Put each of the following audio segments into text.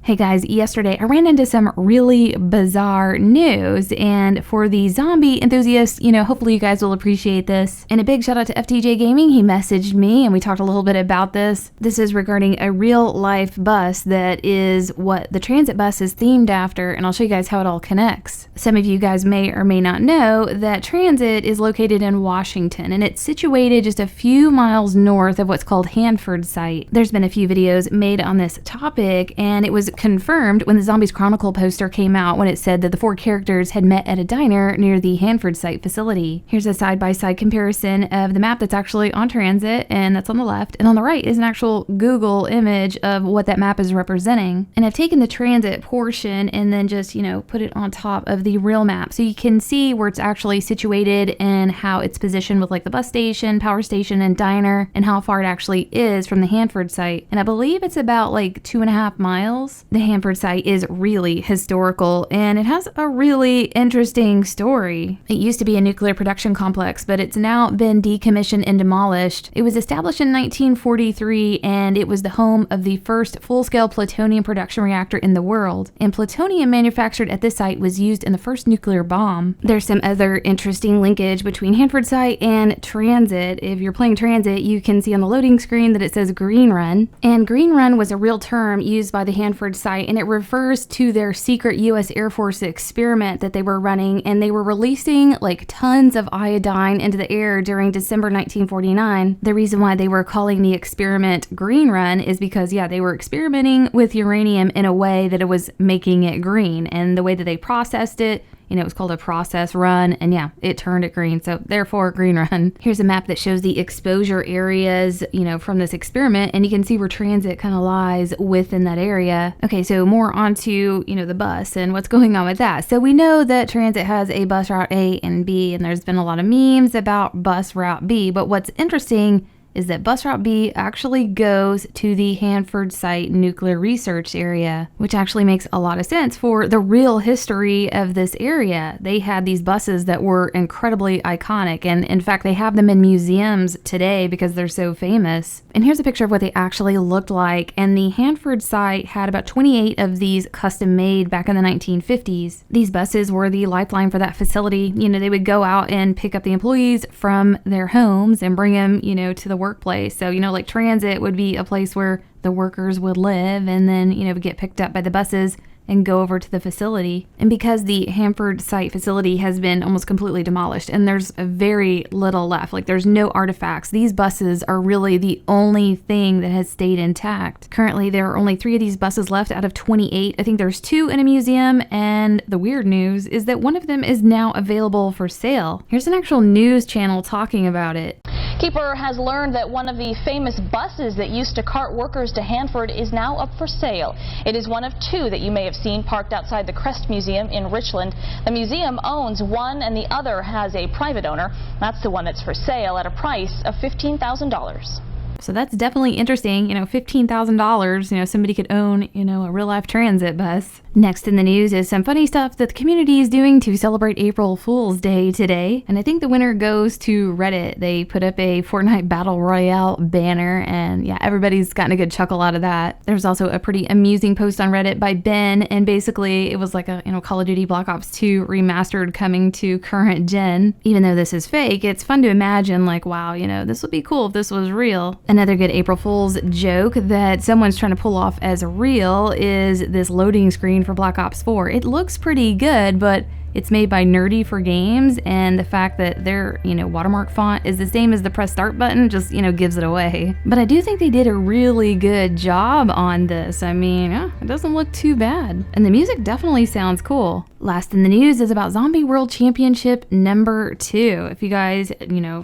Hey guys, yesterday I ran into some really bizarre news, and for the zombie enthusiasts, hopefully you guys will appreciate this. And a big shout out to FTJ Gaming. He messaged me and we talked a little bit about this. This is regarding a real life bus that is what the Transit Bus is themed after, and I'll show you guys how it all connects. Some of you guys may or may not know that Transit is located in Washington, and it's situated just a few miles north of what's called Hanford site. There's been a few videos made on this topic, and it was confirmed when the Zombies Chronicle poster came out when it said that the four characters had met at a diner near the Hanford site facility. Here's a side-by-side comparison of the map that's actually on Transit, and that's on the left, and on the right is an actual Google image of what that map is representing. And I've taken the Transit portion and then just, put it on top of the real map so you can see where it's actually situated and how it's positioned with like the bus station, power station, and diner, and how far it actually is from the Hanford site. And I believe it's about like 2.5 miles. The Hanford site is really historical, and it has a really interesting story. It used to be a nuclear production complex, but it's now been decommissioned and demolished. It was established in 1943, and it was the home of the first full-scale plutonium production reactor in the world. And plutonium manufactured at this site was used in the first nuclear bomb. There's some other interesting linkage between Hanford site and Transit. If you're playing Transit, you can see on the loading screen that it says Green Run. And Green Run was a real term used by the Hanford site, and it refers to their secret U.S. Air Force experiment that they were running, and they were releasing like tons of iodine into the air during December 1949. The reason why they were calling the experiment Green Run is because, they were experimenting with uranium in a way that it was making it green, and the way that they processed it, it was called a process run, and it turned it green, so therefore Green Run. Here's a map that shows the exposure areas, from this experiment, and you can see where Transit kind of lies within that area. Okay, so more onto, the bus and what's going on with that. So we know that Transit has a bus route A and B, and there's been a lot of memes about bus route B, but what's interesting is that bus route B actually goes to the Hanford site nuclear research area, which actually makes a lot of sense for the real history of this area. They had these buses that were incredibly iconic, and in fact they have them in museums today because they're so famous. And here's a picture of what they actually looked like, and the Hanford site had about 28 of these custom made back in the 1950s. These buses were the lifeline for that facility. They would go out and pick up the employees from their homes and bring them, to the workplace. So, like Transit would be a place where the workers would live, and then, would get picked up by the buses and go over to the facility. And because the Hanford site facility has been almost completely demolished and there's very little left, like there's no artifacts, these buses are really the only thing that has stayed intact. Currently, there are only 3 of these buses left out of 28. I think there's 2 in a museum, and the weird news is that one of them is now available for sale. Here's an actual news channel talking about it. Keeper has learned that one of the famous buses that used to cart workers to Hanford is now up for sale. It is one of 2 that you may have seen parked outside the Crest Museum in Richland. The museum owns one and the other has a private owner. That's the one that's for sale at a price of $15,000. So that's definitely interesting. $15,000, somebody could own, a real life Transit bus. Next in the news is some funny stuff that the community is doing to celebrate April Fool's Day today. And I think the winner goes to Reddit. They put up a Fortnite Battle Royale banner, and everybody's gotten a good chuckle out of that. There's also a pretty amusing post on Reddit by Ben, and basically it was like a, Call of Duty Black Ops 2 remastered coming to current gen. Even though this is fake, it's fun to imagine like, wow, this would be cool if this was real. Another good April Fool's joke that someone's trying to pull off as real is this loading screen for Black Ops 4. It looks pretty good, but it's made by Nerdy for Games, and the fact that their, watermark font is the same as the press start button just, gives it away. But I do think they did a really good job on this. I mean, it doesn't look too bad. And the music definitely sounds cool. Last in the news is about Zombie World Championship number 2. If you guys,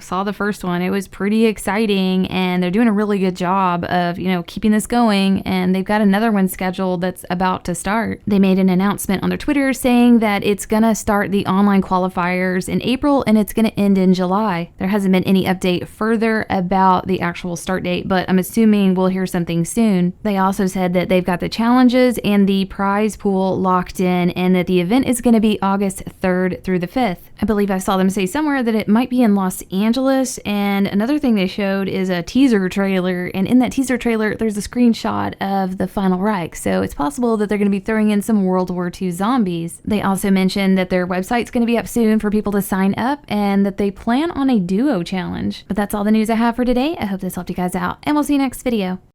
saw the first one, it was pretty exciting, and they're doing a really good job of, keeping this going, and they've got another one scheduled that's about to start. They made an announcement on their Twitter saying that it's gonna start the online qualifiers in April and it's going to end in July. There hasn't been any update further about the actual start date, but I'm assuming we'll hear something soon. They also said that they've got the challenges and the prize pool locked in and that the event is going to be August 3rd through the 5th. I believe I saw them say somewhere that it might be in Los Angeles, and another thing they showed is a teaser trailer, and in that teaser trailer there's a screenshot of the Final Reich, so it's possible that they're going to be throwing in some World War II zombies. They also mentioned that their website's going to be up soon for people to sign up and that they plan on a duo challenge. But that's all the news I have for today. I hope this helped you guys out, and we'll see you next video.